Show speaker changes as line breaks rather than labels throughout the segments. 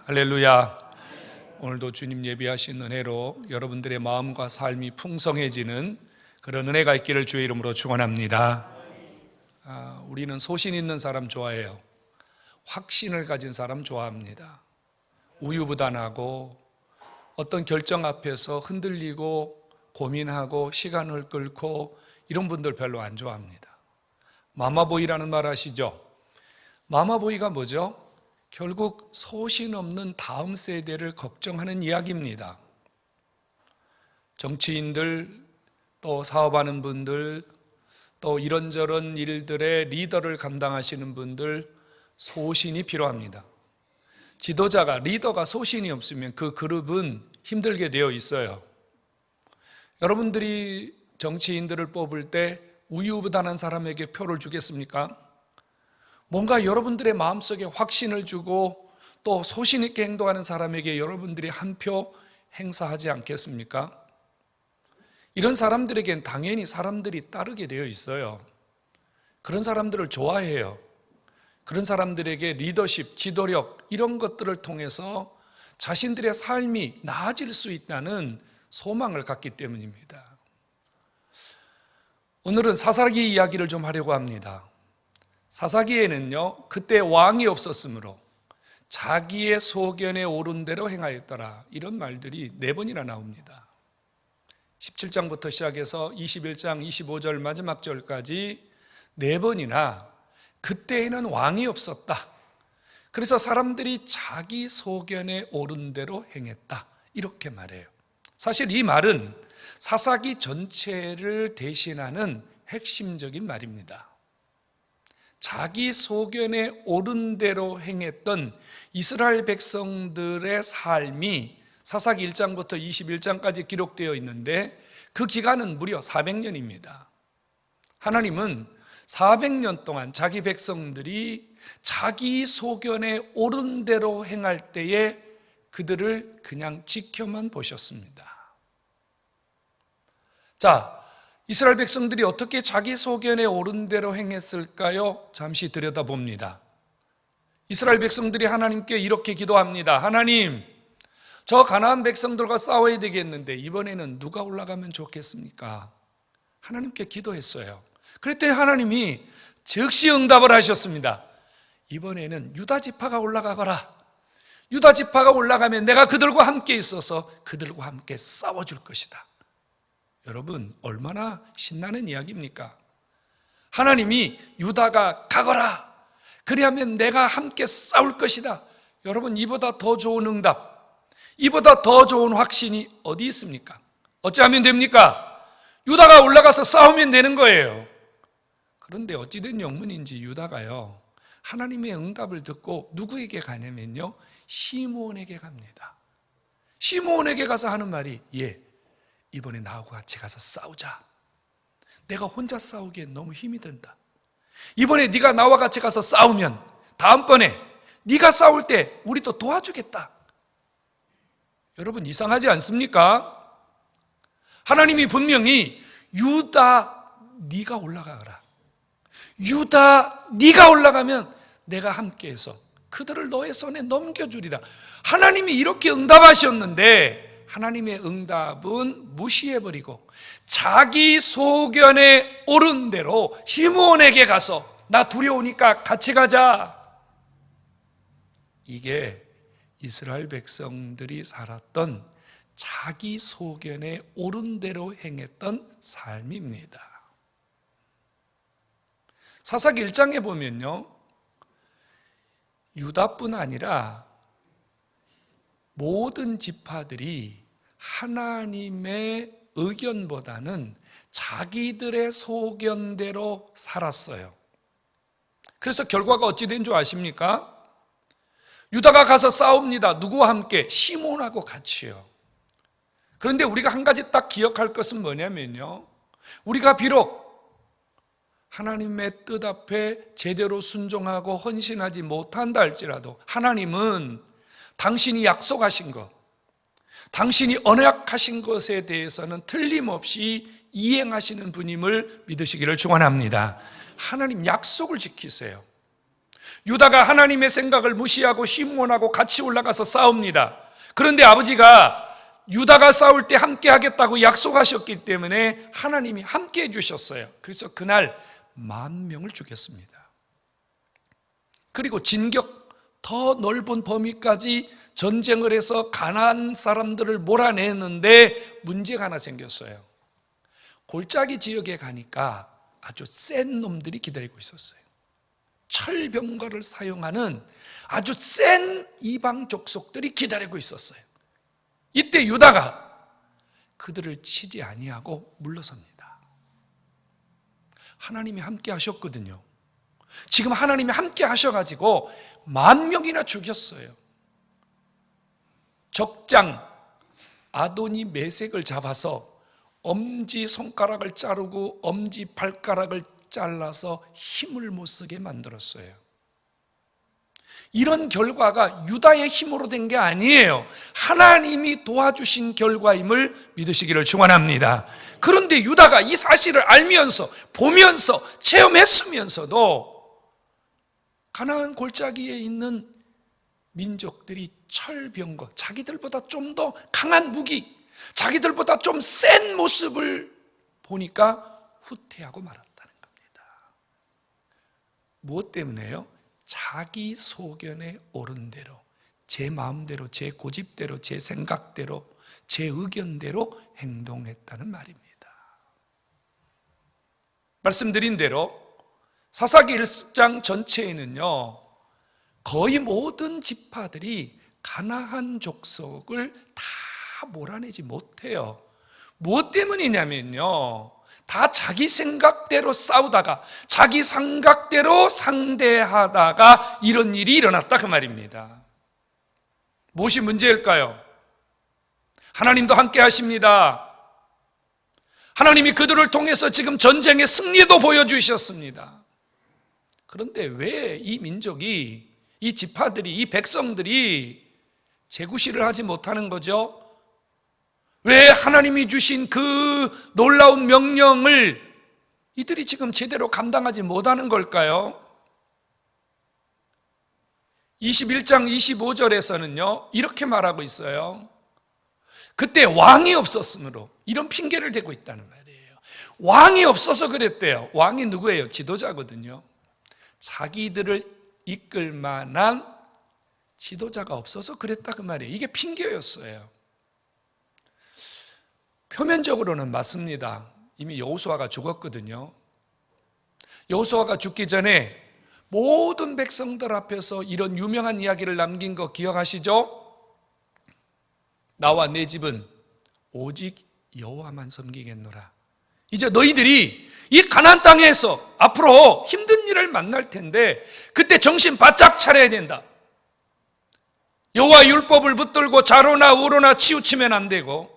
할렐루야. 오늘도 주님 예비하신 은혜로 여러분들의 마음과 삶이 풍성해지는 그런 은혜가 있기를 주의 이름으로 축원합니다. 우리는 소신 있는 사람 좋아해요. 확신을 가진 사람 좋아합니다. 우유부단하고 어떤 결정 앞에서 흔들리고 고민하고 시간을 끌고 이런 분들 별로 안 좋아합니다. 마마보이라는 말 아시죠? 마마보이가 뭐죠? 결국 소신 없는 다음 세대를 걱정하는 이야기입니다. 정치인들, 또 사업하는 분들, 또 이런저런 일들의 리더를 감당하시는 분들, 소신이 필요합니다. 지도자가, 리더가 소신이 없으면 그 그룹은 힘들게 되어 있어요. 여러분들이 정치인들을 뽑을 때 우유부단한 사람에게 표를 주겠습니까? 뭔가 여러분들의 마음속에 확신을 주고 또 소신 있게 행동하는 사람에게 여러분들이 한 표 행사하지 않겠습니까? 이런 사람들에겐 당연히 사람들이 따르게 되어 있어요. 그런 사람들을 좋아해요. 그런 사람들에게 리더십, 지도력 이런 것들을 통해서 자신들의 삶이 나아질 수 있다는 소망을 갖기 때문입니다. 오늘은 사사기 이야기를 좀 하려고 합니다. 사사기에는요, 그때 왕이 없었으므로 자기의 소견에 오른 대로 행하였더라, 이런 말들이 4번이나 나옵니다. 17장부터 시작해서 21장 25절 마지막 절까지 4번이나 그때에는 왕이 없었다, 그래서 사람들이 자기 소견에 오른 대로 행했다, 이렇게 말해요. 사실 이 말은 사사기 전체를 대신하는 핵심적인 말입니다. 자기 소견에 옳은 대로 행했던 이스라엘 백성들의 삶이 사사기 1장부터 21장까지 기록되어 있는데 그 기간은 무려 400년입니다. 하나님은 400년 동안 자기 백성들이 자기 소견에 옳은 대로 행할 때에 그들을 그냥 지켜만 보셨습니다. 자, 이스라엘 백성들이 어떻게 자기 소견에 옳은 대로 행했을까요? 잠시 들여다봅니다. 이스라엘 백성들이 하나님께 이렇게 기도합니다. 하나님, 저 가나안 백성들과 싸워야 되겠는데 이번에는 누가 올라가면 좋겠습니까? 하나님께 기도했어요. 그랬더니 하나님이 즉시 응답을 하셨습니다. 이번에는 유다 지파가 올라가거라. 유다 지파가 올라가면 내가 그들과 함께 있어서 그들과 함께 싸워줄 것이다. 여러분, 얼마나 신나는 이야기입니까? 하나님이 유다가 가거라, 그리하면 내가 함께 싸울 것이다. 여러분, 이보다 더 좋은 응답, 이보다 더 좋은 확신이 어디 있습니까? 어찌하면 됩니까? 유다가 올라가서 싸우면 되는 거예요. 그런데 어찌된 영문인지 유다가요, 하나님의 응답을 듣고 누구에게 가냐면요, 시므온에게 갑니다. 시므온에게 가서 하는 말이, 이번에 나하고 같이 가서 싸우자. 내가 혼자 싸우기엔 너무 힘이 든다. 이번에 네가 나와 같이 가서 싸우면 다음번에 네가 싸울 때 우리도 도와주겠다. 여러분, 이상하지 않습니까? 하나님이 분명히 유다 네가 올라가거라, 유다 네가 올라가면 내가 함께해서 그들을 너의 손에 넘겨주리라. 하나님이 이렇게 응답하셨는데 하나님의 응답은 무시해버리고 자기 소견에 옳은 대로 시므온에게 가서 나 두려우니까 같이 가자. 이게 이스라엘 백성들이 살았던 자기 소견에 옳은 대로 행했던 삶입니다. 사사기 1장에 보면요, 유다뿐 아니라 모든 지파들이 하나님의 의견보다는 자기들의 소견대로 살았어요. 그래서 결과가 어찌 된 줄 아십니까? 유다가 가서 싸웁니다. 누구와 함께? 시몬하고 같이요. 그런데 우리가 한 가지 딱 기억할 것은 뭐냐면요, 우리가 비록 하나님의 뜻 앞에 제대로 순종하고 헌신하지 못한다 할지라도 하나님은 당신이 약속하신 것, 당신이 언약하신 것에 대해서는 틀림없이 이행하시는 분임을 믿으시기를 축원합니다. 하나님 약속을 지키세요. 유다가 하나님의 생각을 무시하고 시므온하고 같이 올라가서 싸웁니다. 그런데 아버지가 유다가 싸울 때 함께 하겠다고 약속하셨기 때문에 하나님이 함께 해주셨어요. 그래서 그날 10,000명을 죽였습니다. 그리고 진격 더 넓은 범위까지 전쟁을 해서 가나안 사람들을 몰아내는데 문제가 하나 생겼어요. 골짜기 지역에 가니까 아주 센 놈들이 기다리고 있었어요. 철병거를 사용하는 아주 센 이방 족속들이 기다리고 있었어요. 이때 유다가 그들을 치지 아니하고 물러섭니다. 하나님이 함께 하셨거든요. 지금 하나님이 함께 하셔가지고 10,000명이나 죽였어요. 적장 아도니 메섹을 잡아서 엄지 손가락을 자르고 엄지 발가락을 잘라서 힘을 못 쓰게 만들었어요. 이런 결과가 유다의 힘으로 된 게 아니에요. 하나님이 도와주신 결과임을 믿으시기를 축원합니다. 그런데 유다가 이 사실을 알면서 보면서 체험했으면서도 가나안 골짜기에 있는 민족들이 철병거, 자기들보다 좀 더 강한 무기, 자기들보다 좀 센 모습을 보니까 후퇴하고 말았다는 겁니다. 무엇 때문에요? 자기 소견에 옳은 대로, 제 마음대로, 제 고집대로, 제 생각대로, 제 의견대로 행동했다는 말입니다. 말씀드린 대로 사사기 1장 전체에는요, 거의 모든 지파들이 가나안 족속을 다 몰아내지 못해요. 무엇 때문이냐면요, 다 자기 생각대로 싸우다가 자기 생각대로 상대하다가 이런 일이 일어났다 그 말입니다. 무엇이 문제일까요? 하나님도 함께 하십니다. 하나님이 그들을 통해서 지금 전쟁의 승리도 보여주셨습니다. 그런데 왜 이 민족이, 이 지파들이, 이 백성들이 재구시를 하지 못하는 거죠? 왜 하나님이 주신 그 놀라운 명령을 이들이 지금 제대로 감당하지 못하는 걸까요? 21장 25절에서는요 이렇게 말하고 있어요. 그때 왕이 없었으므로, 이런 핑계를 대고 있다는 말이에요. 왕이 없어서 그랬대요. 왕이 누구예요? 지도자거든요. 자기들을 이끌 만한 지도자가 없어서 그랬다 그 말이에요. 이게 핑계였어요. 표면적으로는 맞습니다. 이미 여호수아가 죽었거든요. 여호수아가 죽기 전에 모든 백성들 앞에서 이런 유명한 이야기를 남긴 거 기억하시죠? 나와 내 집은 오직 여호와만 섬기겠노라. 이제 너희들이 이 가나안 땅에서 앞으로 힘든 일을 만날 텐데 그때 정신 바짝 차려야 된다. 여호와 율법을 붙들고 좌로나 우로나 치우치면 안 되고,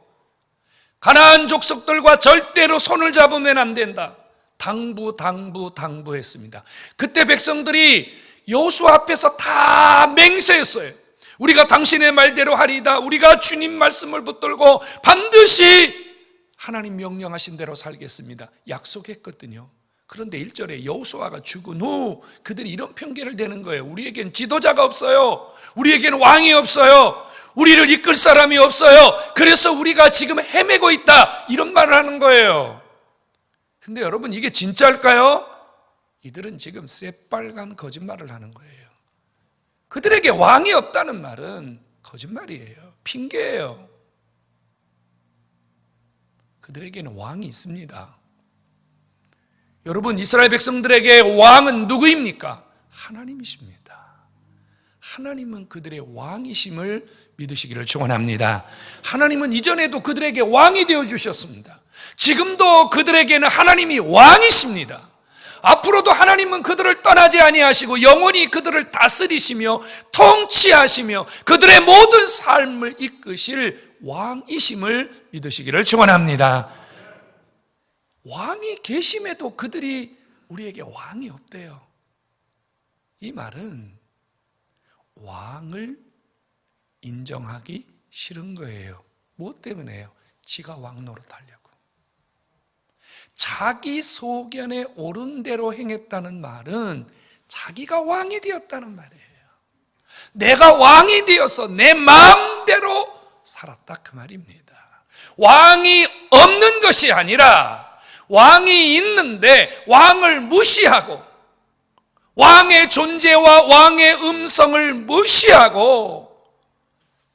가나안 족속들과 절대로 손을 잡으면 안 된다. 당부했습니다. 그때 백성들이 여호수아 앞에서 다 맹세했어요. 우리가 당신의 말대로 하리이다. 우리가 주님 말씀을 붙들고 반드시 하나님 명령하신 대로 살겠습니다. 약속했거든요. 그런데 1절에 여호수아가 죽은 후 그들이 이런 핑계를 대는 거예요. 우리에겐 지도자가 없어요. 우리에겐 왕이 없어요. 우리를 이끌 사람이 없어요. 그래서 우리가 지금 헤매고 있다. 이런 말을 하는 거예요. 근데 여러분, 이게 진짜일까요? 이들은 지금 새빨간 거짓말을 하는 거예요. 그들에게 왕이 없다는 말은 거짓말이에요. 핑계예요. 그들에게는 왕이 있습니다. 여러분, 이스라엘 백성들에게 왕은 누구입니까? 하나님이십니다. 하나님은 그들의 왕이심을 믿으시기를 축원합니다. 하나님은 이전에도 그들에게 왕이 되어주셨습니다. 지금도 그들에게는 하나님이 왕이십니다. 앞으로도 하나님은 그들을 떠나지 아니하시고 영원히 그들을 다스리시며 통치하시며 그들의 모든 삶을 이끄실 왕이심을 믿으시기를 축원합니다. 왕이 계심에도 그들이 우리에게 왕이 없대요. 이 말은 왕을 인정하기 싫은 거예요. 무엇 때문에요? 지가 왕 노릇하려고. 자기 소견에 옳은 대로 행했다는 말은 자기가 왕이 되었다는 말이에요. 내가 왕이 되어서 내 마음대로 살았다 그 말입니다. 왕이 없는 것이 아니라 왕이 있는데 왕을 무시하고 왕의 존재와 왕의 음성을 무시하고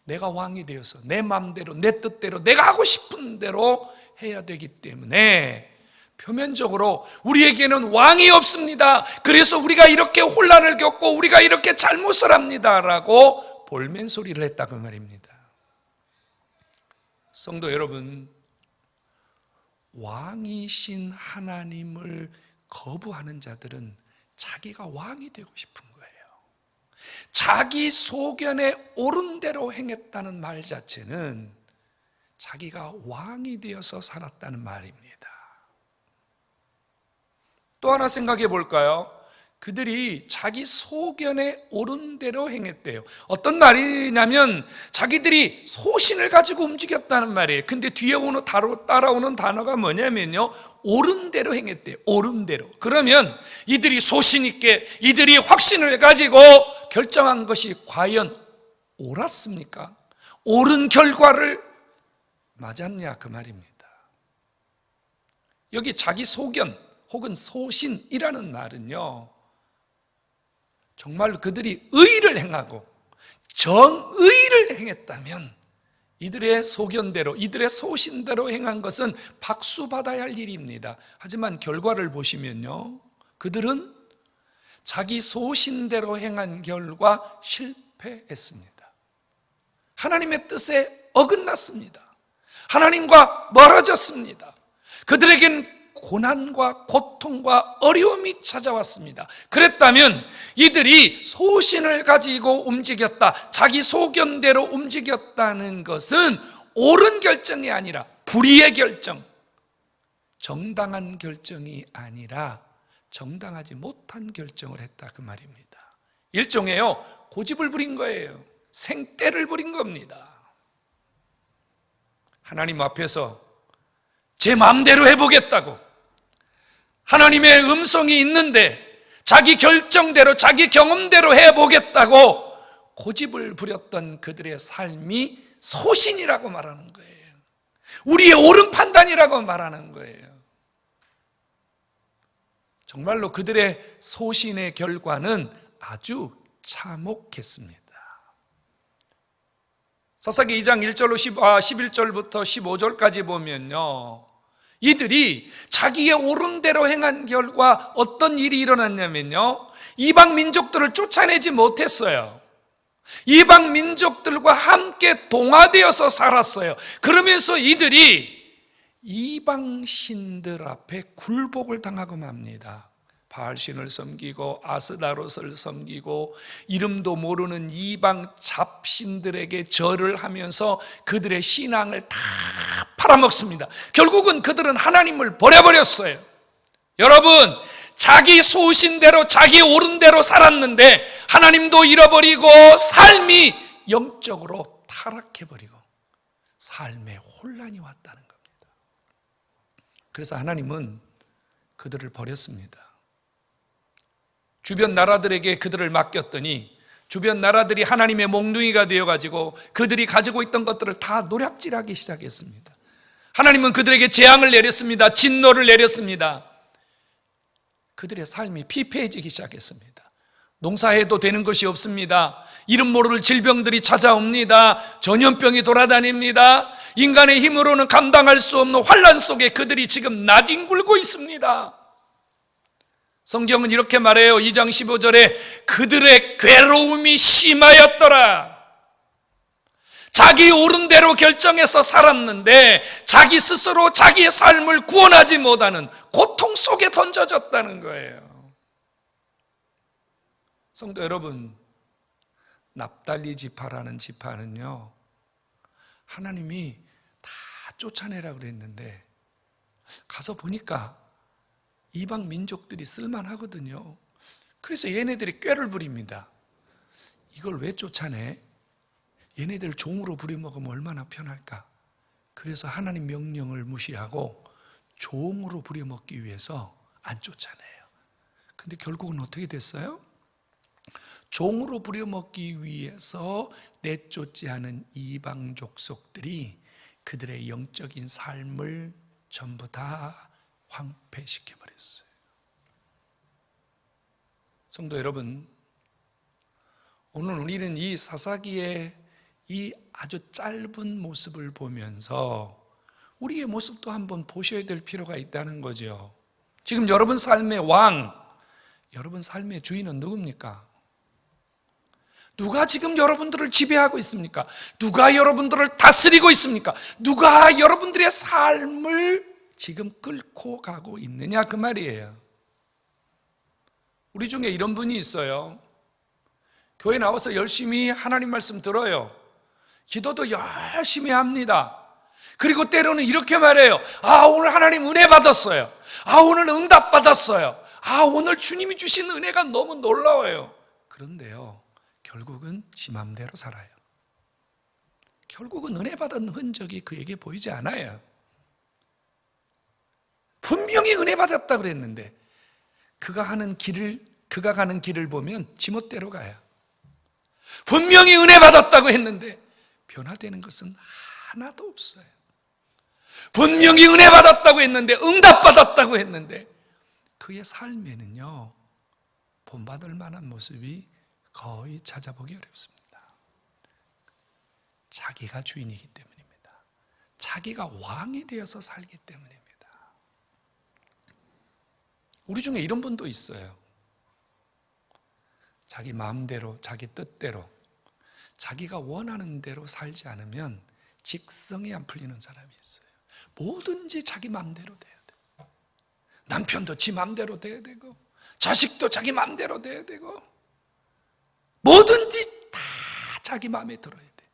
내가 왕이 되어서 내 마음대로 내 뜻대로 내가 하고 싶은 대로 해야 되기 때문에 표면적으로 우리에게는 왕이 없습니다. 그래서 우리가 이렇게 혼란을 겪고 우리가 이렇게 잘못을 합니다 라고 볼멘소리를 했다 그 말입니다. 성도 여러분, 왕이신 하나님을 거부하는 자들은 자기가 왕이 되고 싶은 거예요. 자기 소견에 옳은 대로 행했다는 말 자체는 자기가 왕이 되어서 살았다는 말입니다. 또 하나 생각해 볼까요? 그들이 자기 소견에 옳은 대로 행했대요. 어떤 말이냐면 자기들이 소신을 가지고 움직였다는 말이에요. 근데 뒤에 따라오는 단어가 뭐냐면요, 옳은 대로 행했대요. 옳은 대로. 그러면 이들이 소신 있게 이들이 확신을 가지고 결정한 것이 과연 옳았습니까? 옳은 결과를 맞았냐 그 말입니다. 여기 자기 소견 혹은 소신이라는 말은요, 정말 그들이 의를 행하고 정의를 행했다면 이들의 소견대로 이들의 소신대로 행한 것은 박수받아야 할 일입니다. 하지만 결과를 보시면요, 그들은 자기 소신대로 행한 결과 실패했습니다. 하나님의 뜻에 어긋났습니다. 하나님과 멀어졌습니다. 그들에겐 고난과 고통과 어려움이 찾아왔습니다. 그랬다면 이들이 소신을 가지고 움직였다, 자기 소견대로 움직였다는 것은 옳은 결정이 아니라 불의의 결정, 정당한 결정이 아니라 정당하지 못한 결정을 했다 그 말입니다. 일종의요, 고집을 부린 거예요. 생떼를 부린 겁니다. 하나님 앞에서 제 마음대로 해보겠다고, 하나님의 음성이 있는데 자기 결정대로 자기 경험대로 해보겠다고 고집을 부렸던 그들의 삶이 소신이라고 말하는 거예요. 우리의 옳은 판단이라고 말하는 거예요. 정말로 그들의 소신의 결과는 아주 참혹했습니다. 사사기 2장 11절부터 15절까지 보면요, 이들이 자기의 옳은 대로 행한 결과 어떤 일이 일어났냐면요, 이방 민족들을 쫓아내지 못했어요. 이방 민족들과 함께 동화되어서 살았어요. 그러면서 이들이 이방 신들 앞에 굴복을 당하고 맙니다. 바알신을 섬기고 아스다롯을 섬기고 이름도 모르는 이방 잡신들에게 절을 하면서 그들의 신앙을 다 팔아먹습니다. 결국은 그들은 하나님을 버려버렸어요. 여러분, 자기 소신대로 자기 옳은 대로 살았는데 하나님도 잃어버리고 삶이 영적으로 타락해버리고 삶에 혼란이 왔다는 겁니다. 그래서 하나님은 그들을 버렸습니다. 주변 나라들에게 그들을 맡겼더니 주변 나라들이 하나님의 몽둥이가 되어가지고 그들이 가지고 있던 것들을 다 노략질하기 시작했습니다. 하나님은 그들에게 재앙을 내렸습니다. 진노를 내렸습니다. 그들의 삶이 피폐해지기 시작했습니다. 농사해도 되는 것이 없습니다. 이름 모를 질병들이 찾아옵니다. 전염병이 돌아다닙니다. 인간의 힘으로는 감당할 수 없는 환난 속에 그들이 지금 나뒹굴고 있습니다. 성경은 이렇게 말해요. 2장 15절에 그들의 괴로움이 심하였더라. 자기 옳은 대로 결정해서 살았는데 자기 스스로 자기의 삶을 구원하지 못하는 고통 속에 던져졌다는 거예요. 성도 여러분, 납달리 지파라는 지파는요, 하나님이 다 쫓아내라 그랬는데 가서 보니까 이방 민족들이 쓸만하거든요. 그래서 얘네들이 꾀를 부립니다. 이걸 왜 쫓아내? 얘네들 종으로 부려먹으면 얼마나 편할까? 그래서 하나님 명령을 무시하고 종으로 부려먹기 위해서 안 쫓아내요. 근데 결국은 어떻게 됐어요? 종으로 부려먹기 위해서 내쫓지 않은 이방 족속들이 그들의 영적인 삶을 전부 다 황폐시켜 버렸어요. 성도 여러분, 오늘 우리는 이 사사기의 이 아주 짧은 모습을 보면서 우리의 모습도 한번 보셔야 될 필요가 있다는 거죠. 지금 여러분 삶의 왕, 여러분 삶의 주인은 누굽니까? 누가 지금 여러분들을 지배하고 있습니까? 누가 여러분들을 다스리고 있습니까? 누가 여러분들의 삶을 지금 끌고 가고 있느냐 그 말이에요. 우리 중에 이런 분이 있어요. 교회 나와서 열심히 하나님 말씀 들어요. 기도도 열심히 합니다. 그리고 때로는 이렇게 말해요. 오늘 하나님 은혜 받았어요. 오늘 응답 받았어요. 오늘 주님이 주신 은혜가 너무 놀라워요. 그런데요, 결국은 지 맘대로 살아요. 결국은 은혜 받은 흔적이 그에게 보이지 않아요. 분명히 은혜 받았다 그랬는데 그가 가는 길을 보면 지멋대로 가요. 분명히 은혜 받았다고 했는데 변화되는 것은 하나도 없어요. 분명히 은혜 받았다고 했는데, 응답 받았다고 했는데 그의 삶에는요, 본받을 만한 모습이 거의 찾아보기 어렵습니다. 자기가 주인이기 때문입니다. 자기가 왕이 되어서 살기 때문입니다. 우리 중에 이런 분도 있어요. 자기 마음대로, 자기 뜻대로, 자기가 원하는 대로 살지 않으면 직성이 안 풀리는 사람이 있어요. 뭐든지 자기 마음대로 돼야 돼. 남편도 지 마음대로 돼야 되고, 자식도 자기 마음대로 돼야 되고, 뭐든지 다 자기 마음에 들어야 돼.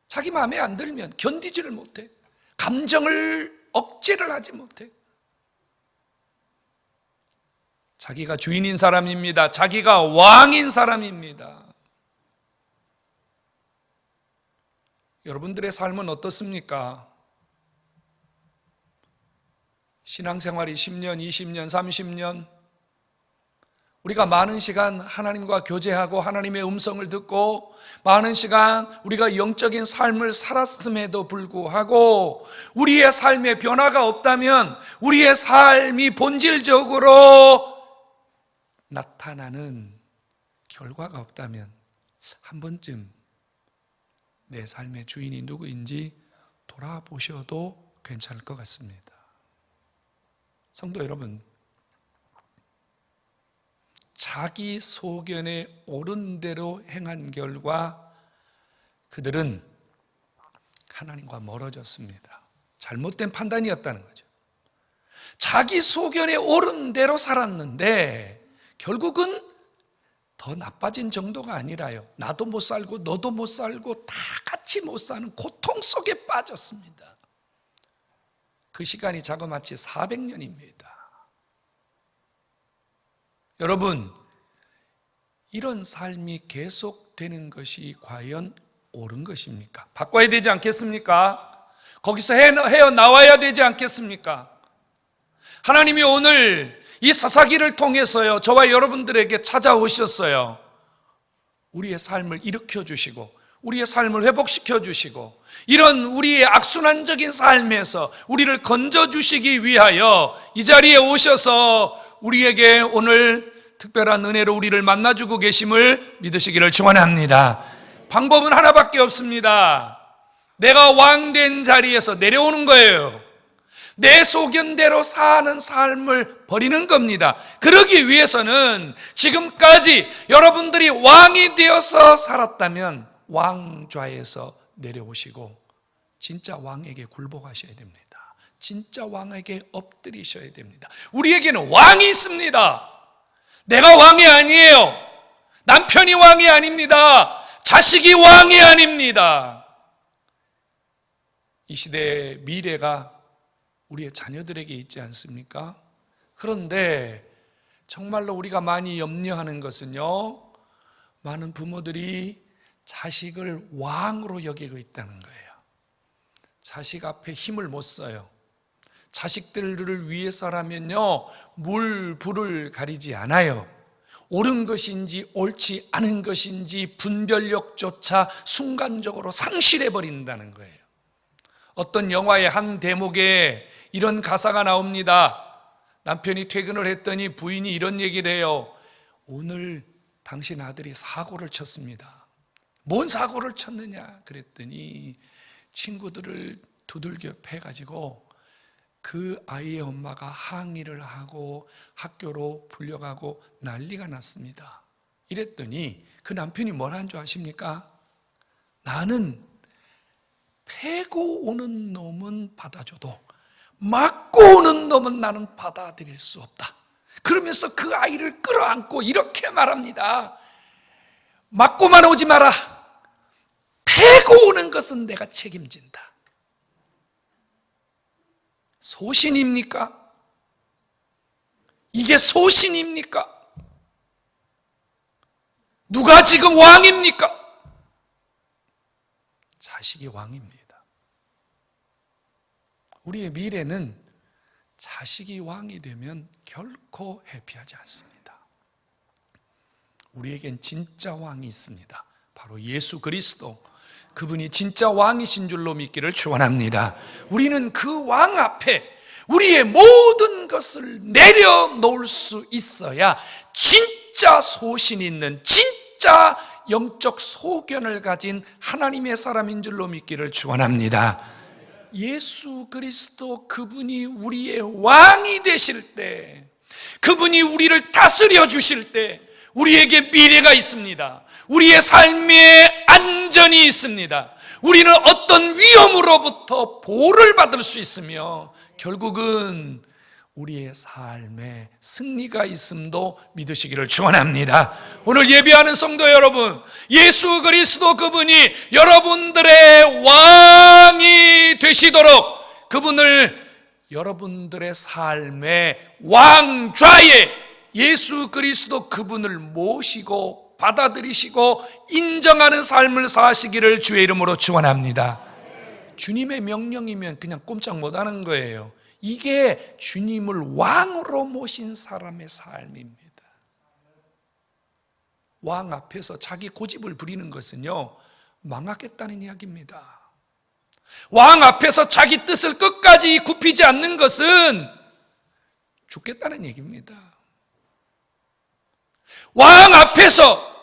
자기 마음에 안 들면 견디지를 못해. 감정을 억제를 하지 못해. 자기가 주인인 사람입니다. 자기가 왕인 사람입니다. 여러분들의 삶은 어떻습니까? 신앙생활이 10년, 20년, 30년 우리가 많은 시간 하나님과 교제하고 하나님의 음성을 듣고 많은 시간 우리가 영적인 삶을 살았음에도 불구하고 우리의 삶에 변화가 없다면, 우리의 삶이 본질적으로 나타나는 결과가 없다면 한 번쯤 내 삶의 주인이 누구인지 돌아보셔도 괜찮을 것 같습니다. 성도 여러분, 자기 소견에 옳은 대로 행한 결과 그들은 하나님과 멀어졌습니다. 잘못된 판단이었다는 거죠. 자기 소견에 옳은 대로 살았는데 결국은 더 나빠진 정도가 아니라요, 나도 못 살고 너도 못 살고 다 같이 못 사는 고통 속에 빠졌습니다. 그 시간이 자그마치 400년입니다. 여러분, 이런 삶이 계속되는 것이 과연 옳은 것입니까? 바꿔야 되지 않겠습니까? 거기서 헤어나와야 되지 않겠습니까? 하나님이 오늘 이 사사기를 통해서요, 저와 여러분들에게 찾아오셨어요. 우리의 삶을 일으켜 주시고 우리의 삶을 회복시켜 주시고 이런 우리의 악순환적인 삶에서 우리를 건져 주시기 위하여 이 자리에 오셔서 우리에게 오늘 특별한 은혜로 우리를 만나주고 계심을 믿으시기를 축원합니다. 방법은 하나밖에 없습니다. 내가 왕된 자리에서 내려오는 거예요. 내 소견대로 사는 삶을 버리는 겁니다. 그러기 위해서는 지금까지 여러분들이 왕이 되어서 살았다면 왕좌에서 내려오시고 진짜 왕에게 굴복하셔야 됩니다. 진짜 왕에게 엎드리셔야 됩니다. 우리에게는 왕이 있습니다. 내가 왕이 아니에요. 남편이 왕이 아닙니다. 자식이 왕이 아닙니다. 이 시대의 미래가 우리의 자녀들에게 있지 않습니까? 그런데 정말로 우리가 많이 염려하는 것은요, 많은 부모들이 자식을 왕으로 여기고 있다는 거예요. 자식 앞에 힘을 못 써요. 자식들을 위해서라면요, 물, 불을 가리지 않아요. 옳은 것인지 옳지 않은 것인지 분별력조차 순간적으로 상실해버린다는 거예요. 어떤 영화의 한 대목에 이런 가사가 나옵니다. 남편이 퇴근을 했더니 부인이 이런 얘기를 해요. 오늘 당신 아들이 사고를 쳤습니다. 뭔 사고를 쳤느냐 그랬더니 친구들을 두들겨 패가지고 그 아이의 엄마가 항의를 하고 학교로 불려가고 난리가 났습니다. 이랬더니 그 남편이 뭐라 한 줄 아십니까? 나는 패고 오는 놈은 받아줘도 맞고 오는 놈은 나는 받아들일 수 없다. 그러면서 그 아이를 끌어안고 이렇게 말합니다. 맞고만 오지 마라. 패고 오는 것은 내가 책임진다. 소신입니까? 이게 소신입니까? 누가 지금 왕입니까? 자식이 왕입니다. 우리의 미래는 자식이 왕이 되면 결코 해피하지 않습니다. 우리에겐 진짜 왕이 있습니다. 바로 예수 그리스도. 그분이 진짜 왕이신 줄로 믿기를 축원합니다. 우리는 그 왕 앞에 우리의 모든 것을 내려놓을 수 있어야 진짜 소신 있는 진짜 영적 소견을 가진 하나님의 사람인 줄로 믿기를 축원합니다. 예수 그리스도 그분이 우리의 왕이 되실 때, 그분이 우리를 다스려 주실 때 우리에게 미래가 있습니다. 우리의 삶에 안전이 있습니다. 우리는 어떤 위험으로부터 보호를 받을 수 있으며 결국은 우리의 삶에 승리가 있음도 믿으시기를 축원합니다. 오늘 예배하는 성도 여러분, 예수 그리스도 그분이 여러분들의 왕이 되시도록 그분을 여러분들의 삶의 왕좌에 예수 그리스도 그분을 모시고 받아들이시고 인정하는 삶을 사시기를 주의 이름으로 축원합니다. 주님의 명령이면 그냥 꼼짝 못하는 거예요. 이게 주님을 왕으로 모신 사람의 삶입니다. 왕 앞에서 자기 고집을 부리는 것은요, 망하겠다는 이야기입니다. 왕 앞에서 자기 뜻을 끝까지 굽히지 않는 것은 죽겠다는 얘기입니다. 왕 앞에서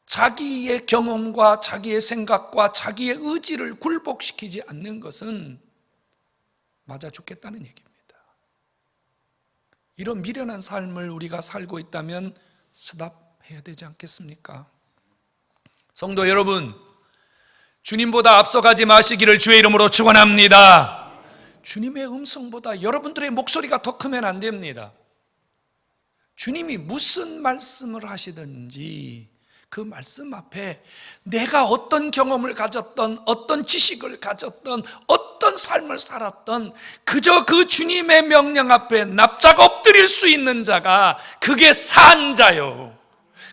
자기의 경험과 자기의 생각과 자기의 의지를 굴복시키지 않는 것은 맞아 죽겠다는 얘기입니다. 이런 미련한 삶을 우리가 살고 있다면 스탑해야 되지 않겠습니까? 성도 여러분, 주님보다 앞서가지 마시기를 주의 이름으로 축원합니다. 주님의 음성보다 여러분들의 목소리가 더 크면 안 됩니다. 주님이 무슨 말씀을 하시든지 그 말씀 앞에 내가 어떤 경험을 가졌던, 어떤 지식을 가졌던, 어떤 삶을 살았던 그저 그 주님의 명령 앞에 납작 엎드릴 수 있는 자가 그게 산 자요,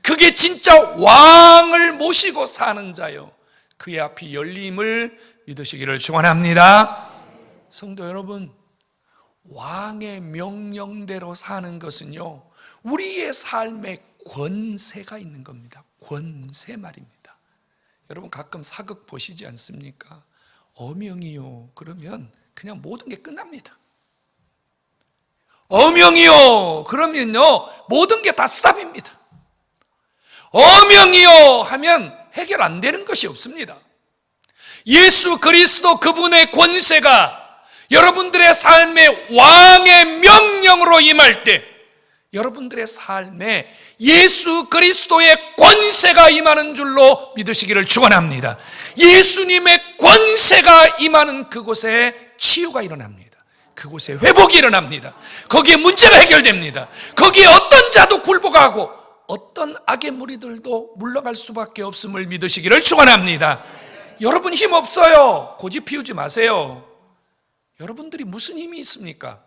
그게 진짜 왕을 모시고 사는 자요, 그의 앞이 열림을 믿으시기를 축원합니다. 성도 여러분, 왕의 명령대로 사는 것은요, 우리의 삶에 권세가 있는 겁니다. 권세 말입니다. 여러분 가끔 사극 보시지 않습니까? 어명이요 그러면 그냥 모든 게 끝납니다. 어명이요 그러면요 모든 게 다 스탑입니다. 어명이요 하면 해결 안 되는 것이 없습니다. 예수 그리스도 그분의 권세가 여러분들의 삶에 왕의 명령으로 임할 때 여러분들의 삶에 예수 그리스도의 권세가 임하는 줄로 믿으시기를 축원합니다. 예수님의 권세가 임하는 그곳에 치유가 일어납니다. 그곳에 회복이 일어납니다. 거기에 문제가 해결됩니다. 거기에 어떤 자도 굴복하고 어떤 악의 무리들도 물러갈 수밖에 없음을 믿으시기를 축원합니다. 여러분 힘 없어요. 고집 피우지 마세요. 여러분들이 무슨 힘이 있습니까?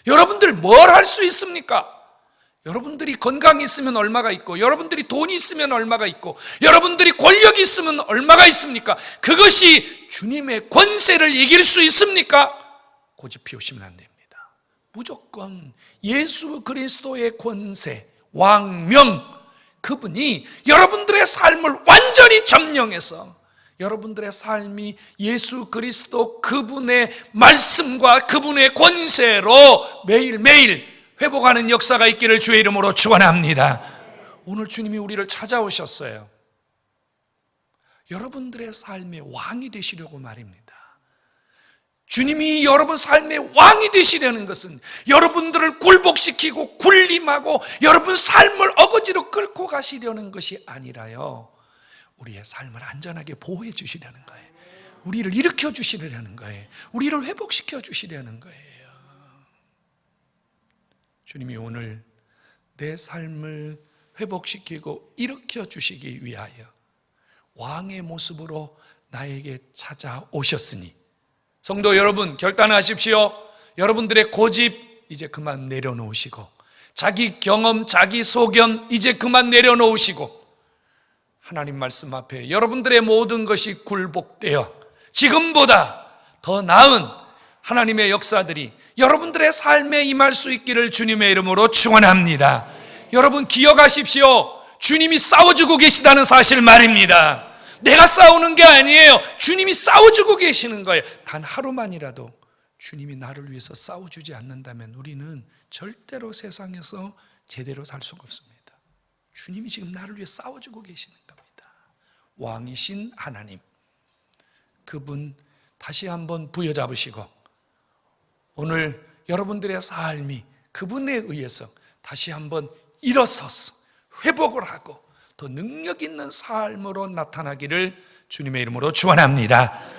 여러분들 뭘 할 수 있습니까? 여러분들이 건강이 있으면 얼마가 있고, 여러분들이 돈이 있으면 얼마가 있고, 여러분들이 권력이 있으면 얼마가 있습니까? 그것이 주님의 권세를 이길 수 있습니까? 고집 피우시면 안 됩니다. 무조건 예수 그리스도의 권세, 왕명, 그분이 여러분들의 삶을 완전히 점령해서 여러분들의 삶이 예수 그리스도 그분의 말씀과 그분의 권세로 매일매일 회복하는 역사가 있기를 주의 이름으로 축원합니다. 오늘 주님이 우리를 찾아오셨어요. 여러분들의 삶의 왕이 되시려고 말입니다. 주님이 여러분 삶의 왕이 되시려는 것은 여러분들을 굴복시키고 군림하고 여러분 삶을 어거지로 끌고 가시려는 것이 아니라요, 우리의 삶을 안전하게 보호해 주시려는 거예요. 우리를 일으켜 주시려는 거예요. 우리를 회복시켜 주시려는 거예요. 주님이 오늘 내 삶을 회복시키고 일으켜 주시기 위하여 왕의 모습으로 나에게 찾아오셨으니, 성도 여러분, 결단하십시오. 여러분들의 고집 이제 그만 내려놓으시고, 자기 경험, 자기 소견 이제 그만 내려놓으시고, 하나님 말씀 앞에 여러분들의 모든 것이 굴복되어 지금보다 더 나은 하나님의 역사들이 여러분들의 삶에 임할 수 있기를 주님의 이름으로 축원합니다. 여러분 기억하십시오. 주님이 싸워주고 계시다는 사실 말입니다. 내가 싸우는 게 아니에요. 주님이 싸워주고 계시는 거예요. 단 하루만이라도 주님이 나를 위해서 싸워주지 않는다면 우리는 절대로 세상에서 제대로 살 수가 없습니다. 주님이 지금 나를 위해 싸워주고 계시는 겁니다. 왕이신 하나님, 그분 다시 한번 부여잡으시고 오늘 여러분들의 삶이 그분에 의해서 다시 한번 일어서서 회복을 하고 더 능력 있는 삶으로 나타나기를 주님의 이름으로 축원합니다.